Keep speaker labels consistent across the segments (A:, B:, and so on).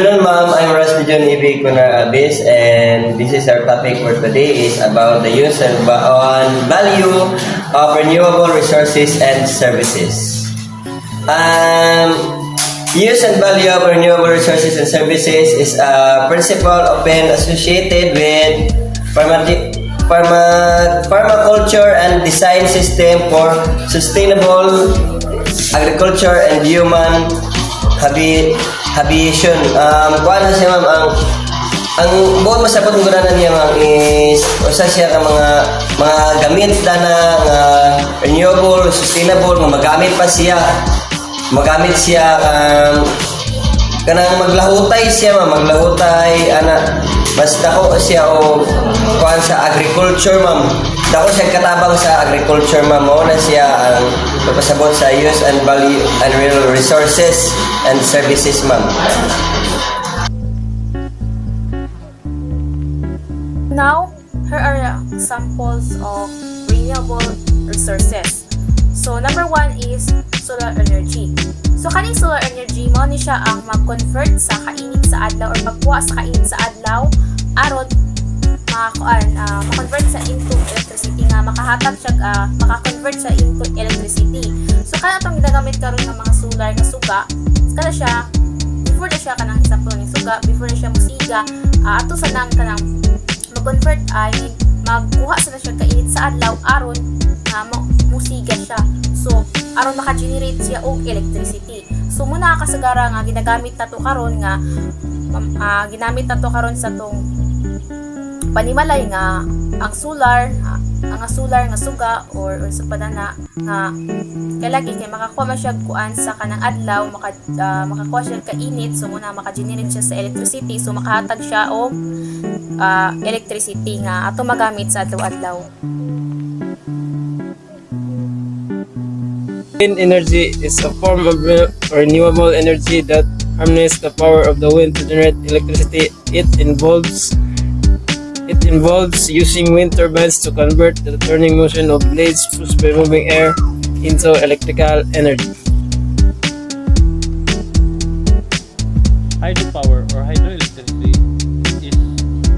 A: afternoon, ma'am. I'm Rasmijon Ibig Kunar Abis, and this is our topic for today is about the use and value of renewable resources and services. Use and value of renewable resources and services is a principle often associated with permaculture and design system for sustainable agriculture and human habitation. Kuha na siya, ma'am, ang buong masabot ng gunanan niya, ma'am, is usa siya ka mga gamit na renewable, sustainable, magamit siya kanang maglahutay siya, ma'am, mas dako siya o kuan sa agriculture, ma'am. Dako siya katabang sa agriculture, ma'am. Mao na siya ang papasabot sa use and value and real resources and services, ma'am.
B: Now, here are examples of renewable resources. So, number one is solar energy. So, kaning solar energy, mo ni siya ang mag-convert sa kainit sa adlaw or magkuha sa kainit sa adlaw aron ma-convert sa into electricity nga makahatag siya maka-convert sa into electricity. So, kana itong ginagamit karon ng mga solar nga suga, kana siya before na siya kanang example ng suga, before na siya musiga, ato sa nang kanang mag-convert ay magkuha sa na siya kainit sa adlaw aron musiga siya. So, aron maka-generate siya og electricity. So, muna kasagara nga ginagamit nato karon nga ginamit nato karon sa tong panimalay nga ang solar nga suga or sa panana nga kalagi kay makakuha man siya kuan sa kanang adlaw, makakuha siya kainit, so muna maka-generate siya sa electricity, so makahatag siya og electricity nga ato magamit sa adlaw-adlaw.
C: Wind energy is a form of renewable energy that harnesses the power of the wind to generate electricity. It involves using wind turbines to convert the turning motion of blades pushed by moving air into electrical energy.
D: Hydropower or hydroelectricity is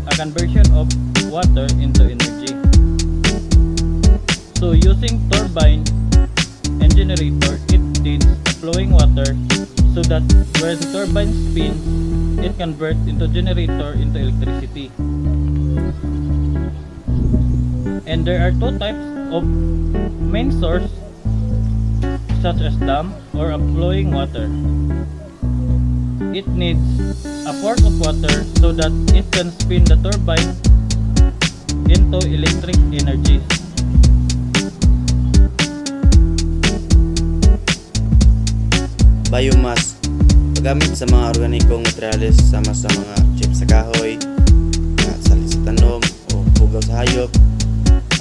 D: a conversion of water into energy. So using turbine and generator, it needs flowing water so that when the turbine spins, it converts into generator into electricity. And there are two types of main source, such as dam or a flowing water. It needs a port of water so that it can spin the turbine into electric energy.
E: Biomass, paggamit sa mga organikong materyales sama sa mga chips sa kahoy, salit sa tanom o bugaw sa hayop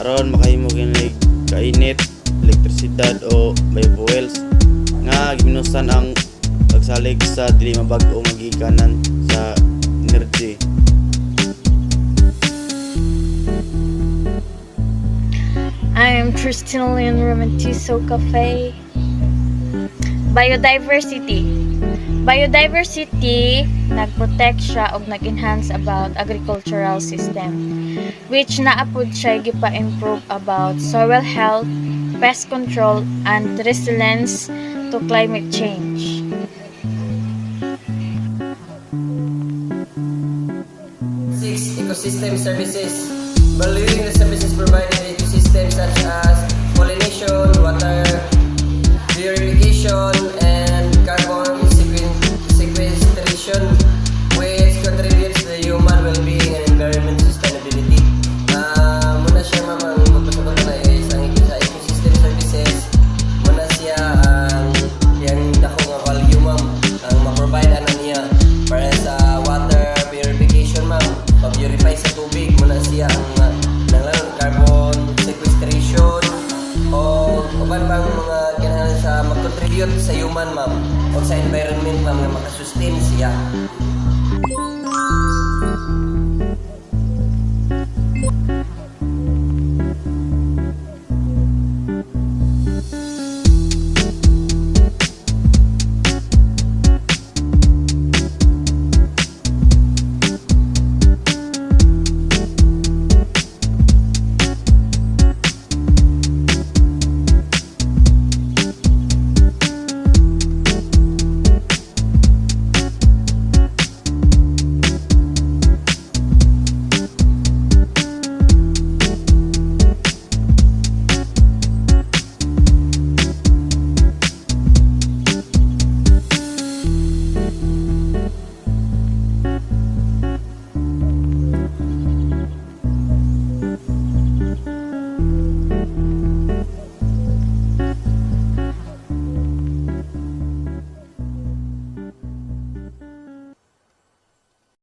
E: aron makahimo kinig kainit, elektrisidad o biofuels nga giminusan ang pagsalig sa dili mabag-o nga gikanan sa energy.
F: I am Christina Lynn Romantiso Cafe. Biodiversity nag-protect siya og nag-enhance about agricultural system, which naapod siya gipa-improve about soil health, pest control, and resilience to climate change.
A: Six, ecosystem services. Valuing the services provided in ecosystems such as pollination, water purification, and carbon sequestration, which contributes to the human well-being and environment sustainability. Muna siya, ma'am, ang magpasabot na sa ecosystem services. Muna siya yung dako nga value, ma'am, ang ma-provide niya para sa water purification, ma'am, pag-purify sa tubig. Muna siya ang carbon sequestration o uban bang mga kinahanglan sa mag-contribute sa human, ma'am, o sa environment, ma'am, na makasustain siya.